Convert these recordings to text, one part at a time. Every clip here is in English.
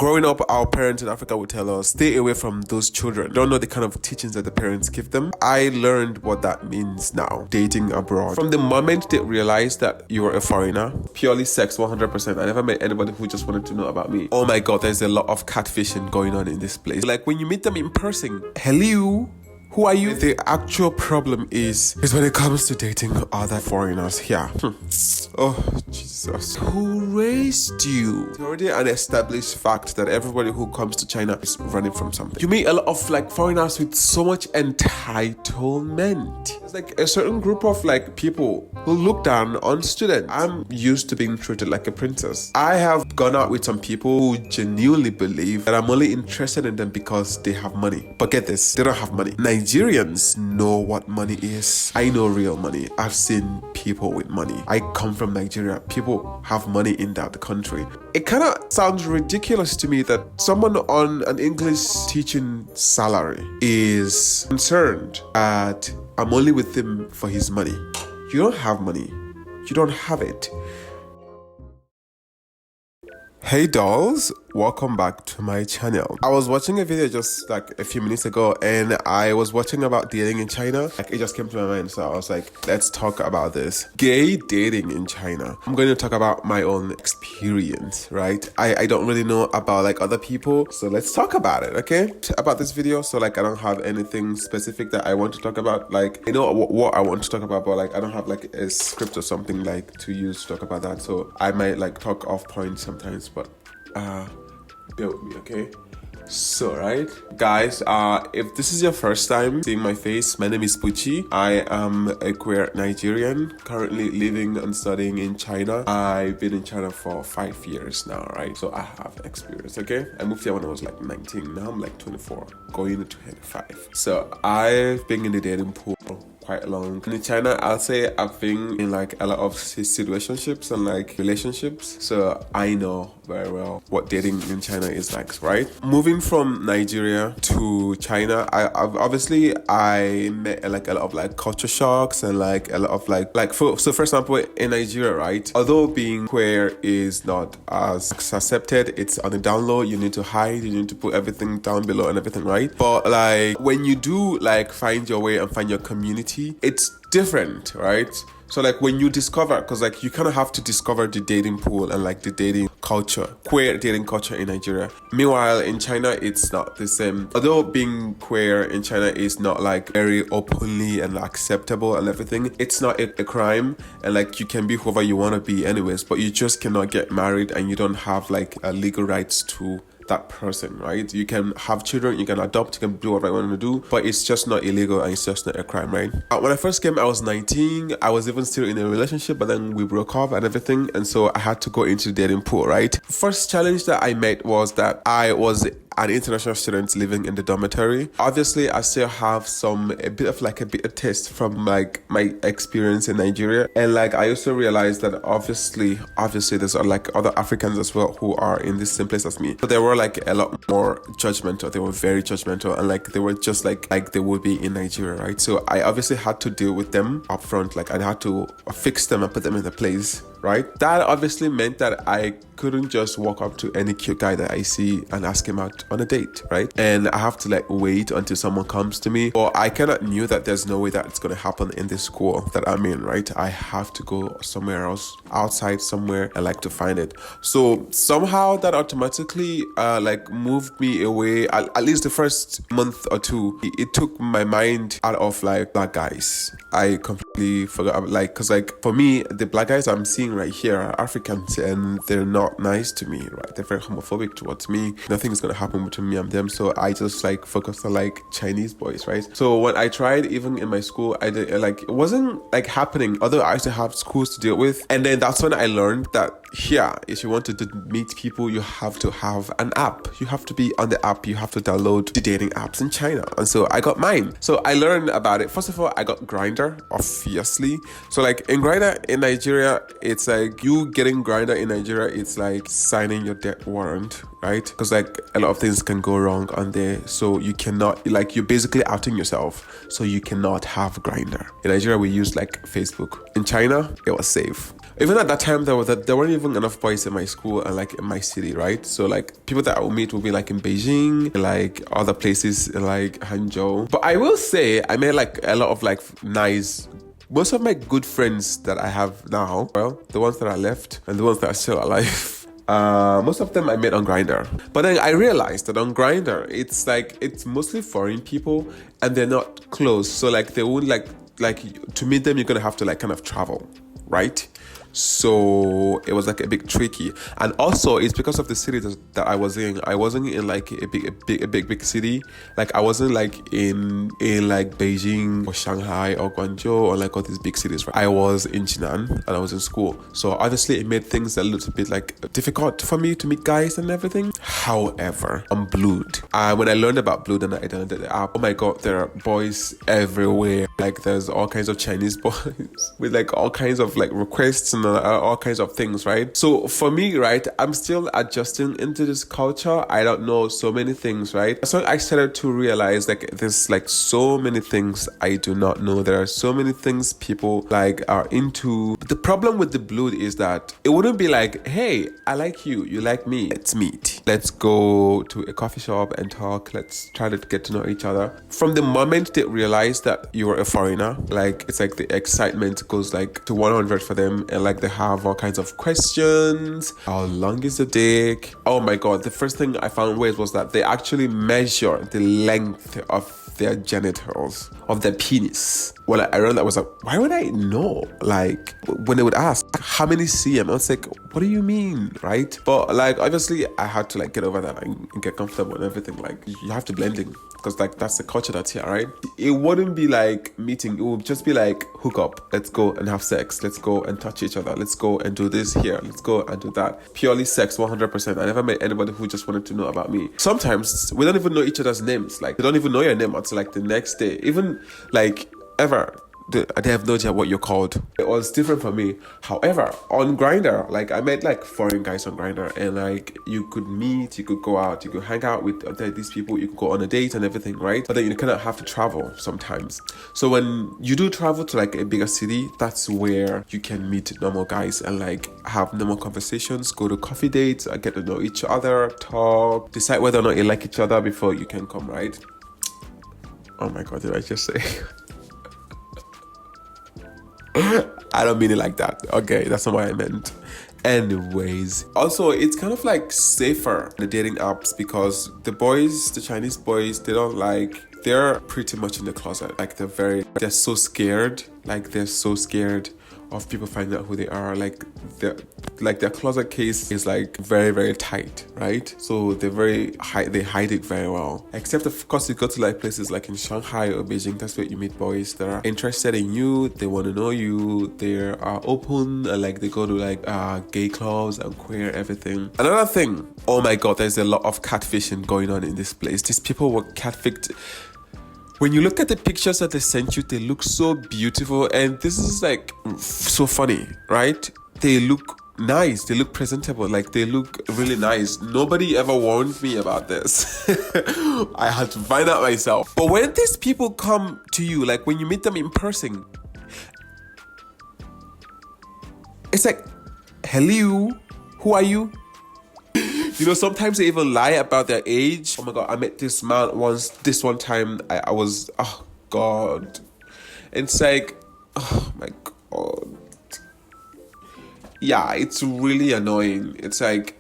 Growing up, our parents in Africa would tell us, stay away from those children. Don't know the kind of teachings that the parents give them. I learned what that means now, dating abroad. From the moment they realized that you were a foreigner, purely sex 100%. I never met anybody who just wanted to know about me. Oh my God, there's a lot of catfishing going on in this place. Like when you meet them in person, hello, who are you? The actual problem is when it comes to dating other foreigners here. Oh, Jesus. Who raised you? It's already an established fact that everybody who comes to China is running from something. You meet a lot of like foreigners with so much entitlement. It's like a certain group of like people who look down on students. I'm used to being treated like a princess. I have gone out with some people who genuinely believe that I'm only interested in them because they have money. But get this, they don't have money. Nigerians know what money is. I know real money. I've seen people with money. I come from Nigeria. People have money in that country. It kind of sounds ridiculous to me that someone on an English teaching salary is concerned that I'm only with him for his money. You don't have money. You don't have it. Hey dolls, welcome back to my channel. I was watching a video just like a few minutes ago and I was watching about dating in China. Like it just came to my mind, so I was like, let's talk about this. Gay dating in China. I'm going to talk about my own experience, right? I don't really know about like other people, so let's talk about it, okay? About this video, so like I don't have anything specific that I want to talk about. Like I know what I want to talk about, but like I don't have like a script or something like to use to talk about that. So I might like talk off point sometimes, but bear with me, okay? So, right, guys, if this is your first time seeing my face, my name is Puchi. I am a queer Nigerian, currently living and studying in China. I've been in China for 5 years now, right? So I have experience, okay? I moved here when I was like 19. Now I'm like 24, going into 25. So I've been in the dating pool quite long. In China, I'll say I've been in like a lot of situationships and like relationships. So I know very well what dating in China is like, right? Moving from Nigeria to China, I met like a lot of like culture shocks and like a lot of so for example in Nigeria, right, although being queer is not as accepted, it's on the down low. You need to hide, you need to put everything down below and everything, right? But like when you do like find your way and find your community, it's different, right? So like when you discover, because like you kind of have to discover the dating pool and like the dating culture, queer dating culture in Nigeria. Meanwhile, in China, it's not the same. Although being queer in China is not like very openly and acceptable and everything, it's not a crime, and like you can be whoever you want to be anyways, but you just cannot get married and you don't have like legal rights to that person, right? You can have children, you can adopt, you can do whatever you want to do, but it's just not illegal and it's just not a crime, right? When I first came, I was 19. I was even still in a relationship, but then we broke up and everything, and so I had to go into the dating pool, right? First challenge that I met was that I was an international student living in the dormitory. Obviously, I still have a bit of taste from like my experience in Nigeria, and like I also realized that obviously there's like other Africans as well who are in the same place as me, but there were like a lot more judgmental. They were very judgmental, and like they were just like they would be in Nigeria, right? So I obviously had to deal with them up front. Like I had to fix them and put them in the place, right? That obviously meant that I couldn't just walk up to any cute guy that I see and ask him out on a date, right? And I have to like wait until someone comes to me, or I kind of knew that there's no way that it's going to happen in this school that I'm in, right? I have to go somewhere else, outside somewhere, and like to find it. So somehow that automatically like moved me away. At least the first month or two, it took my mind out of like black guys. I completely forgot, like, because like for me, the black guys I'm seeing right here are Africans and they're not nice to me, right? They're very homophobic towards me. Nothing is gonna happen between me and them, so I just like focused on like Chinese boys, right? So when I tried, even in my school, I did like it wasn't like happening, although I used to have schools to deal with. And then that's when I learned that here, if you want to meet people, you have to have an app. You have to be on the app. You have to download the dating apps in China. And so I got mine. So I learned about it. First of all, I got Grindr, obviously. So like in Grindr in Nigeria, it's it's like you getting Grindr in Nigeria, it's like signing your death warrant, right? Because like a lot of things can go wrong on there, so you cannot, like, you're basically outing yourself, so you cannot have Grindr. In Nigeria, we use like Facebook. In China, it was safe. Even at that time, there weren't even enough boys in my school and like in my city, right? So like people that I would meet would be like in Beijing, like other places like Hangzhou. But I will say I made like a lot of like nice. Most of my good friends that I have now, well, the ones that are left and the ones that are still alive, most of them I met on Grindr. But then I realized that on Grindr, it's like it's mostly foreign people and they're not close. So like they won't like to meet them, you're gonna have to like kind of travel, right? So it was like a bit tricky, and also it's because of the city that I was in. I wasn't in like a big city. Like I wasn't like in like Beijing or Shanghai or Guangzhou or like all these big cities, right? I was in Jinan and I was in school, so obviously it made things a little bit like difficult for me to meet guys and everything. However, on Blued, when I learned about Blued and I downloaded the app, oh my god, there are boys everywhere. Like there's all kinds of Chinese boys with like all kinds of like requests and all kinds of things, right? So for me, right, I'm still adjusting into this culture. I don't know so many things, right? So I started to realize like there's like so many things I do not know. There are so many things people like are into. But the problem with the Blued is that it wouldn't be like, hey, I like you, you like me, let's meet, let's go to a coffee shop and talk, let's try to get to know each other. From the moment they realize that you're a foreigner, like it's like the excitement goes like to 100 for them, and like they have all kinds of questions. How long is the dick? Oh my god, the first thing I found weird was that they actually measure the length of their genitals, of their penis. Well, I read that, was like, why would I know? Like when they would ask how many cm, I was like, what do you mean, right? But like obviously I had to like get over that and get comfortable and everything. Like you have to blend in, because like that's the culture that's here, right? It wouldn't be like meeting, it would just be like hook up, let's go and have sex, let's go and touch each other, let's go and do this here, let's go and do that. Purely sex, 100%. I never met anybody who just wanted to know about me. Sometimes we don't even know each other's names. Like they don't even know your name until like the next day. Even like ever, they have no idea what you're called. It was different for me. However, on Grindr, like I met like foreign guys on Grindr, and like you could meet, you could go out, you could hang out with these people, you could go on a date and everything, right? But then you kind of have to travel sometimes. So when you do travel to like a bigger city, that's where you can meet normal guys and like have normal conversations, go to coffee dates, get to know each other, talk, decide whether or not you like each other before you can come, right? Oh my god, did I just say? I don't mean it like that. Okay, that's not what I meant. Anyways, also it's kind of like safer the dating apps, because the boys, the Chinese boys, they're pretty much in the closet. Like they're so scared. Like they're so scared of people finding out who they are. Like their closet case is like very, very tight, right? So they hide it very well. Except of course you go to like places like in Shanghai or Beijing, that's where you meet boys that are interested in you, they want to know you, they are open, and like they go to like gay clubs and queer everything. Another thing, oh my god, there's a lot of catfishing going on in this place. These people were catfished. When you look at the pictures that they sent you, they look so beautiful, and this is like so funny, right? They look nice, they look presentable, like they look really nice. Nobody ever warned me about this. I had to find out myself. But when these people come to you, like when you meet them in person, it's like, hello, who are you? You know, sometimes they even lie about their age. Oh my god, I met this man once, this one time, I was, oh god. It's like, oh my god. Yeah, it's really annoying. It's like,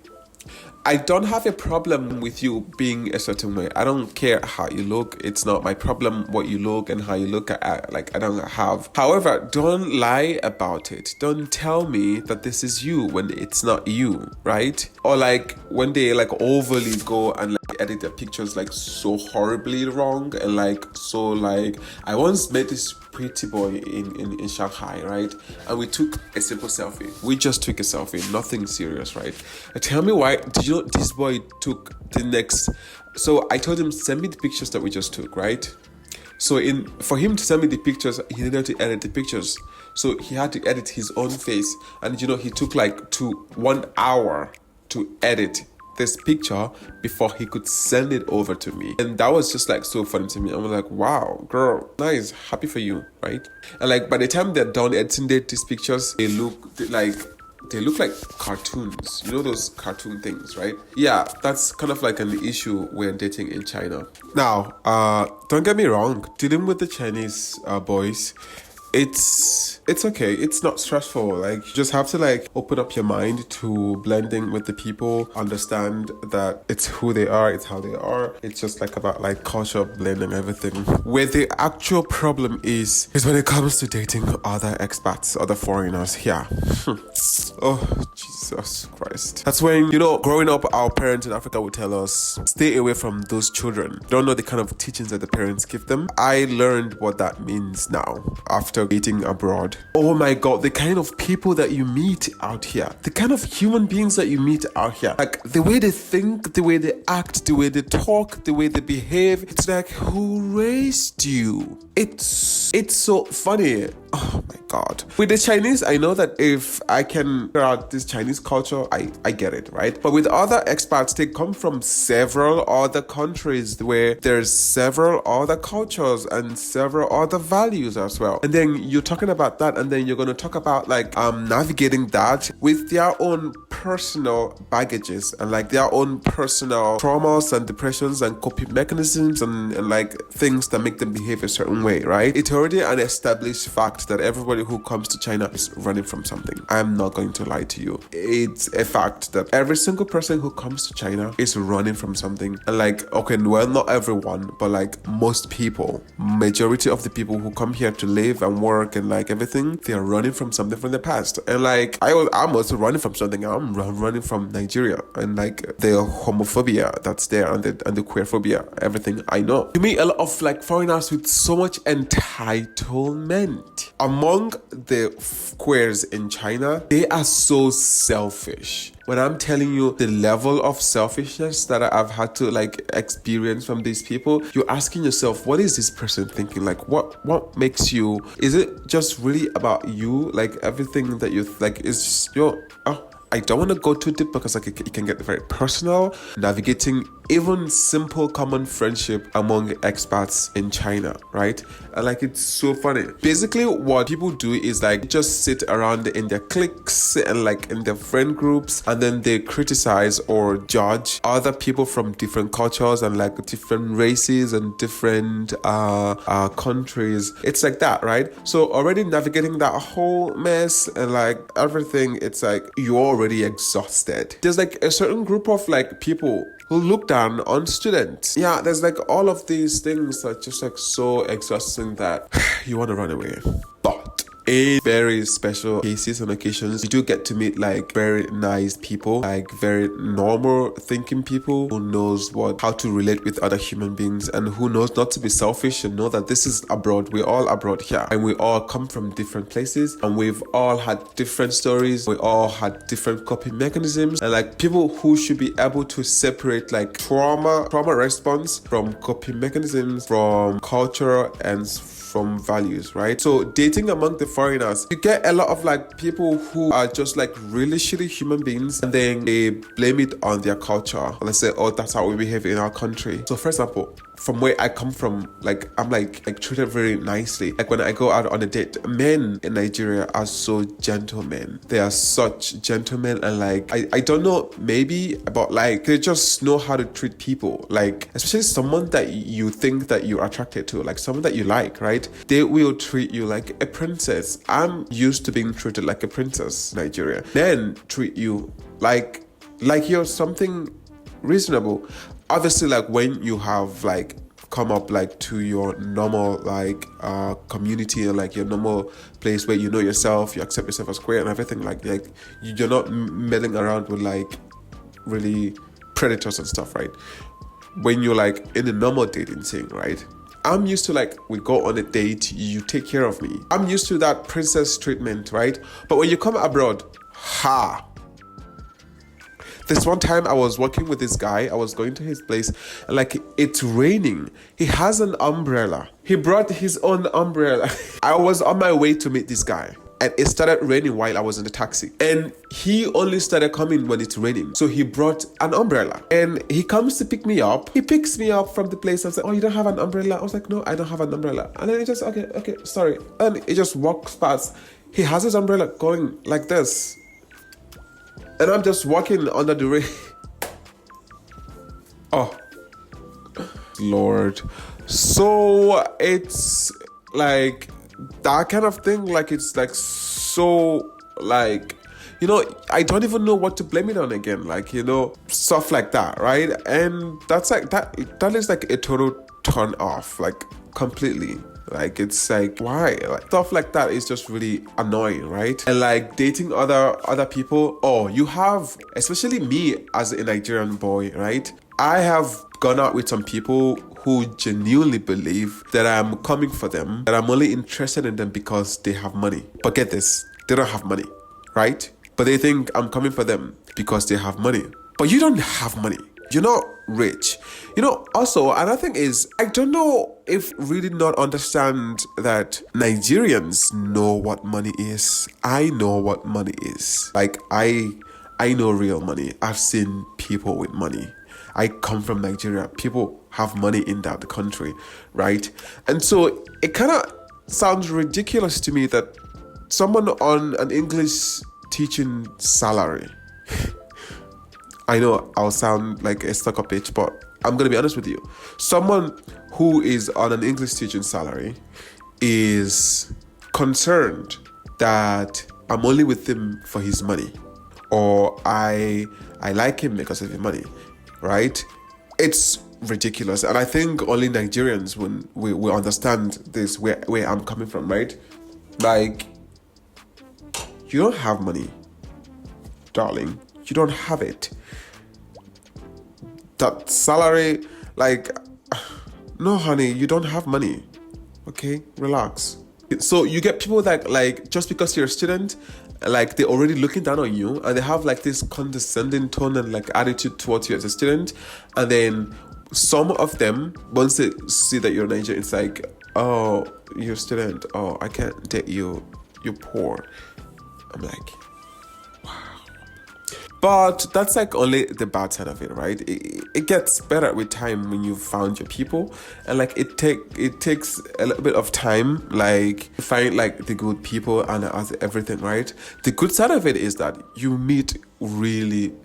I don't have a problem with you being a certain way. I don't care how you look. It's not my problem what you look and how you look at. Like, I don't have. However, don't lie about it. Don't tell me that this is you when it's not you, right? Or like when they like overly go and like edit their pictures like so horribly wrong, and like so like I once met this pretty boy in Shanghai, right? And we took a simple selfie. We just took a selfie, nothing serious, right? And tell me why, did you know this boy took the next? So I told him, send me the pictures that we just took, right? So for him to send me the pictures, he needed to edit the pictures. So he had to edit his own face. And he took like 1 hour to edit this picture before he could send it over to me. And that was just like so funny to me. I was like, wow, girl, nice, happy for you, right? And like by the time they're done editing these pictures, they look like cartoons. Those cartoon things, right? Yeah, that's kind of like an issue when dating in China. Now, don't get me wrong, dealing with the Chinese boys, it's okay. It's not stressful. Like, you just have to like open up your mind to blending with the people, understand that it's who they are, it's how they are. It's just like about like culture blending, everything. Where the actual problem is when it comes to dating other expats, other foreigners here. Oh, Jesus Christ. That's when, growing up, our parents in Africa would tell us, stay away from those children. Don't know the kind of teachings that the parents give them. I learned what that means now after dating abroad. Oh my God, the kind of people that you meet out here, the kind of human beings that you meet out here, like the way they think, the way they act, the way they talk, the way they behave. It's like, who raised you? It's so funny. Oh my God. With the Chinese, I know that if I can figure out this Chinese culture, I get it, right? But with other expats, they come from several other countries where there's several other cultures and several other values as well. And then you're talking about that, and then you're going to talk about like navigating that with their own personal baggages and like their own personal traumas and depressions and coping mechanisms and like things that make them behave a certain way, right? It's already an established fact that everybody who comes to China is running from something. I'm not going to lie to you. It's a fact that every single person who comes to China is running from something. And like, okay, well, not everyone, but like most people, majority of the people who come here to live and work and like everything, they are running from something from the past. And like, I'm also running from something. I'm running from Nigeria and like the homophobia that's there and the queer phobia, everything I know. You meet a lot of like foreigners with so much entitlement. Among the queers in China, they are so selfish. When I'm telling you the level of selfishness that I've had to like experience from these people, you're asking yourself, what is this person thinking? Like, what makes you? Is it just really about you? Like everything that you like is I don't want to go too deep because like it can get very personal. Navigating even simple common friendship among expats in China, right? And like it's so funny. Basically, what people do is like just sit around in their cliques and like in their friend groups, and then they criticize or judge other people from different cultures and like different races and different countries. It's like that, right? So already navigating that whole mess and like everything, it's like you're already exhausted. There's like a certain group of like people who look down on students. Yeah, there's like all of these things that just like so exhausting that you want to run away. But in very special cases and occasions, you do get to meet like very nice people, like very normal thinking people who knows how to relate with other human beings and who knows not to be selfish and know that this is abroad. We're all abroad here and we all come from different places and we've all had different stories. We all had different coping mechanisms and like people who should be able to separate like trauma response from coping mechanisms, from culture and from values, right? So dating among the foreigners, you get a lot of like people who are just like really shitty human beings and then they blame it on their culture. Let's say, oh, that's how we behave in our country. So for example, from where I come from, like I'm like treated very nicely. Like when I go out on a date, men in Nigeria are so gentlemen. They are such gentlemen and like I don't know, maybe about like they just know how to treat people. Like especially someone that you think that you're attracted to, like someone that you like, right? They will treat you like a princess. I'm used to being treated like a princess in Nigeria. Men treat you like you're something reasonable. Obviously, like when you have like come up like to your normal like community and like your normal place where you know yourself, you accept yourself as queer and everything, like you're not meddling around with like really predators and stuff, right? When you're like in a normal dating scene, right? I'm used to like we go on a date, you take care of me. I'm used to that princess treatment, right? But when you come abroad, This one time I was working with this guy, I was going to his place, and like it's raining. He has an umbrella. He brought his own umbrella. I was on my way to meet this guy, and it started raining while I was in the taxi. And he only started coming when it's raining. So he brought an umbrella. And he comes to pick me up. He picks me up from the place. I was like, oh, you don't have an umbrella? I was like, no, I don't have an umbrella. And then he just, okay, sorry. And he just walks past. He has his umbrella going like this. And I'm just walking under the rain. Oh, Lord. So it's like that kind of thing. Like it's like so like, you know, I don't even know what to blame it on again. Like, you know, stuff like that, right? And that's like that is like a total turn off, like completely. Like it's like, why? Like stuff like that is just really annoying, right? And like dating other people. Oh, you have, especially me as a Nigerian boy, right? I have gone out with some people who genuinely believe that I'm coming for them, that I'm only interested in them because they have money. But get this, they don't have money, right? But they think I'm coming for them because they have money. But you don't have money. You're not rich. You know, also, another thing is, I don't know if really not understand that Nigerians know what money is. I know what money is. Like, I know real money. I've seen people with money. I come from Nigeria. People have money in that country, right? And so it kind of sounds ridiculous to me that someone on an English teaching salary, I know I'll sound like a stuck-up bitch, but I'm going to be honest with you. Someone who is on an English teaching salary is concerned that I'm only with him for his money, or I like him because of his money, right? It's ridiculous. And I think only Nigerians will understand this, where I'm coming from, right? Like, you don't have money, darling. You don't have it. That salary, like, no, honey, you don't have money. Okay, relax. So you get people that, like, just because you're a student, like, they're already looking down on you, and they have like this condescending tone and like attitude towards you as a student. And then some of them, once they see that you're Nigerian, it's like, oh, you're a student. Oh, I can't date you. You're poor. I'm like, but that's like only the bad side of it, right? It gets better with time when you've found your people, and like it takes a little bit of time, like to find like the good people and everything, right? The good side of it is that you meet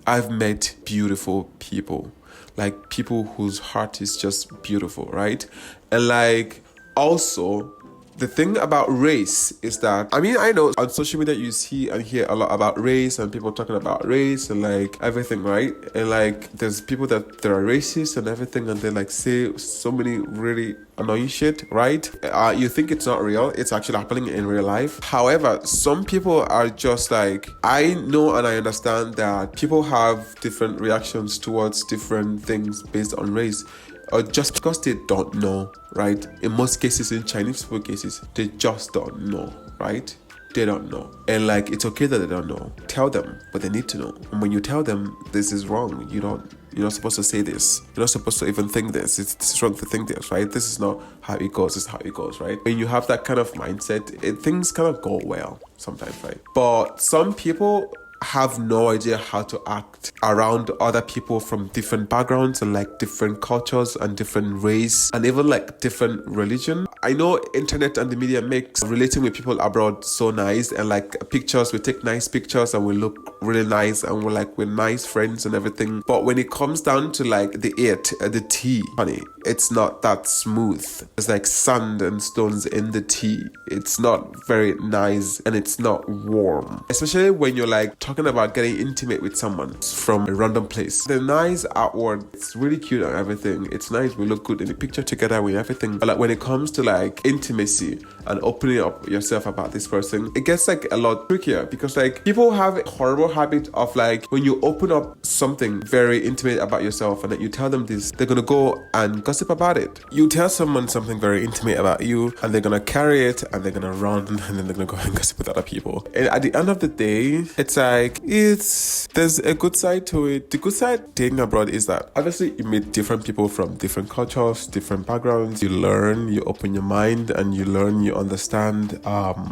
I've met beautiful people, like people whose heart is just beautiful, right? And like also, the thing about race is that, I mean, I know on social media you see and hear a lot about race and people talking about race and like everything, right? And like there's people that are racist and everything, and they like say so many really annoying shit, right? You think it's not real, it's actually happening in real life. However, some people are just like, I know and I understand that people have different reactions towards different things based on race. Or just because they don't know, right? In most cases, in Chinese people cases, they just don't know, right? They don't know. And like, it's okay that they don't know. Tell them, but they need to know. And when you tell them this is wrong, you're not supposed to say this. You're not supposed to even think this. It's wrong to think this, right? This is not how it goes. This is how it goes, right? When you have that kind of mindset, things kind of go well sometimes, right? But some people have no idea how to act around other people from different backgrounds and like different cultures and different race and even like different religion. I know internet and the media makes relating with people abroad so nice, and like pictures, we take nice pictures and we look really nice and we're nice friends and everything. But when it comes down to like the tea, honey, it's not that smooth. It's like sand and stones in the tea. It's not very nice and it's not warm, especially when you're like talking about getting intimate with someone from a random place. The nice outward, it's really cute and everything. It's nice, we look good in the picture together with everything. But like when it comes to like intimacy and opening up yourself about this person, it gets like a lot trickier, because like people have a horrible habit of like, when you open up something very intimate about yourself and then you tell them this, they're gonna go and gossip about it. You tell someone something very intimate about you and they're gonna carry it and they're gonna run and then they're gonna go and gossip with other people. And at the end of the day, it's like, like there's a good side to it. The good side dating abroad is that obviously you meet different people from different cultures, different backgrounds. You learn, you open your mind, and you learn, you understand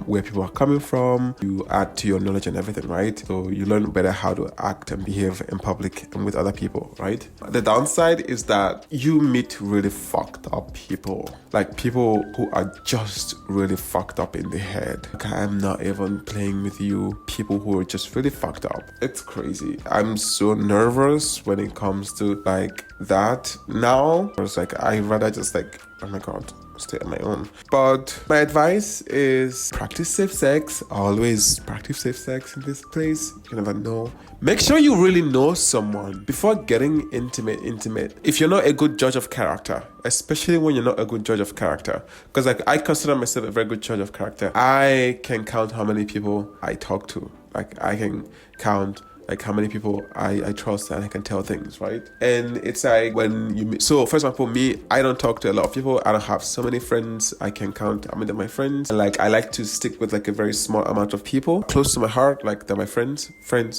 where people are coming from. You add to your knowledge and everything, right? So you learn better how to act and behave in public and with other people, right? The downside is that you meet really fucked up people, like people who are just really fucked up in the head. Like, I'm not even playing with you. People who are just really fucked up. It's crazy. I'm so nervous when it comes to like that now. I was like, I rather just like, oh my god, stay on my own. But my advice is practice safe sex. Always practice safe sex in this place. You never know. Make sure you really know someone before getting intimate. If you're not a good judge of character, especially when you're not a good judge of character, because like I consider myself a very good judge of character. I can count how many people I talk to. Like I can count like how many people I trust and I can tell things, right? And it's like when you meet, so for example, me, I don't talk to a lot of people. I don't have so many friends. I can count how many of my friends. And like I like to stick with like a very small amount of people close to my heart, like they're my friends,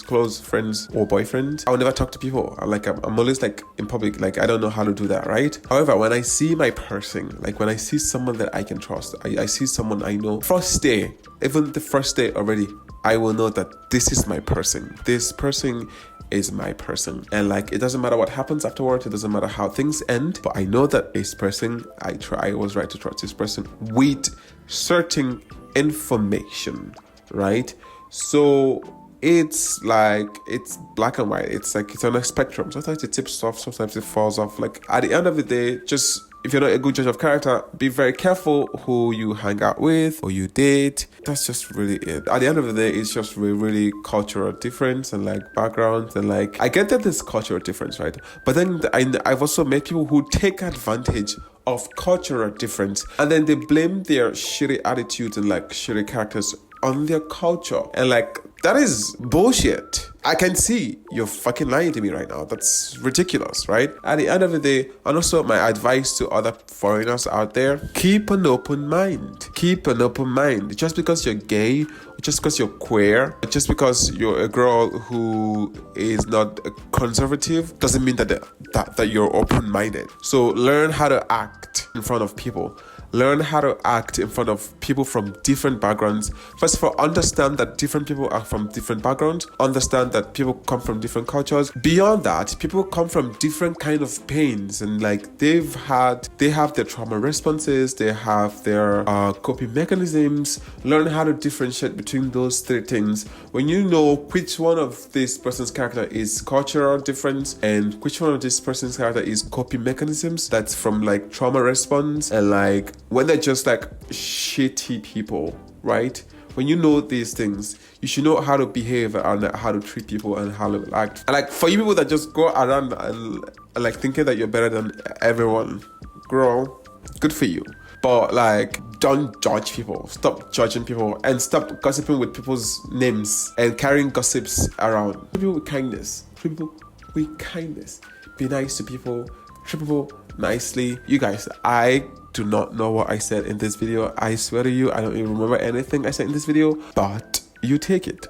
close friends or boyfriends. I will never talk to people. I'm always like in public, like I don't know how to do that, right? However, when I see my person, like when I see someone that I can trust, I see someone I know, first day, even the first day already, I will know that this is my person. This person is my person. And like, it doesn't matter what happens afterwards. It doesn't matter how things end. But I know that this person, I was right to trust this person with certain information, right? So it's like, it's black and white. It's like, it's on a spectrum. Sometimes it tips off, sometimes it falls off. Like at the end of the day, just, if you're not a good judge of character, be very careful who you hang out with or you date. That's just really it. At the end of the day, it's just really cultural difference and like backgrounds and like, I get that there's cultural difference, right? But then I've also met people who take advantage of cultural difference and then they blame their shitty attitudes and like shitty characters on their culture. And like, that is bullshit. I can see you're fucking lying to me right now. That's ridiculous, right? At the end of the day, and also my advice to other foreigners out there, keep an open mind. Keep an open mind. Just because you're gay, just because you're queer, just because you're a girl who is not conservative, doesn't mean that you're open-minded. So learn how to act in front of people. Learn how to act in front of people from different backgrounds. First of all, understand that different people are from different backgrounds. Understand that people come from different cultures. Beyond that, people come from different kind of pains and like they have their trauma responses, they have their coping mechanisms. Learn how to differentiate between those three things. When you know which one of this person's character is cultural difference and which one of this person's character is coping mechanisms, that's from like trauma response and like when they're just like shitty people, right? When you know these things, you should know how to behave and how to treat people and how to act. And like for you people that just go around and like thinking that you're better than everyone, girl, good for you. But like, don't judge people. Stop judging people and stop gossiping with people's names and carrying gossips around. Treat people with kindness. Treat people with kindness. Be nice to people. Treat people nicely. You guys, I do not know what I said in this video. I swear to you, I don't even remember anything I said in this video, but you take it.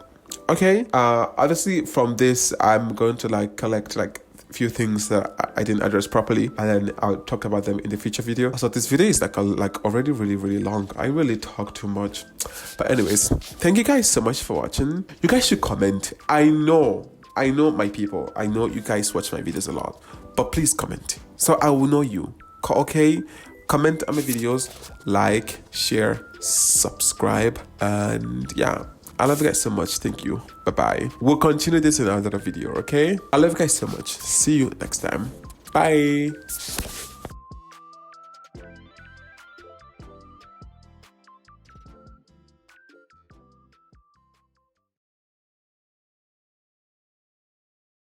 Okay? Obviously from this, I'm going to like collect like few things that I didn't address properly and then I'll talk about them in the future video. So this video is like already really long. I really talk too much. But anyways, thank you guys so much for watching. You guys should comment. I know my people. I know you guys watch my videos a lot, but please comment so I will know you. Okay? Comment on my videos, like, share, subscribe, and yeah, I love you guys so much. Thank you. Bye-bye. We'll continue this in another video, okay? I love you guys so much. See you next time. Bye.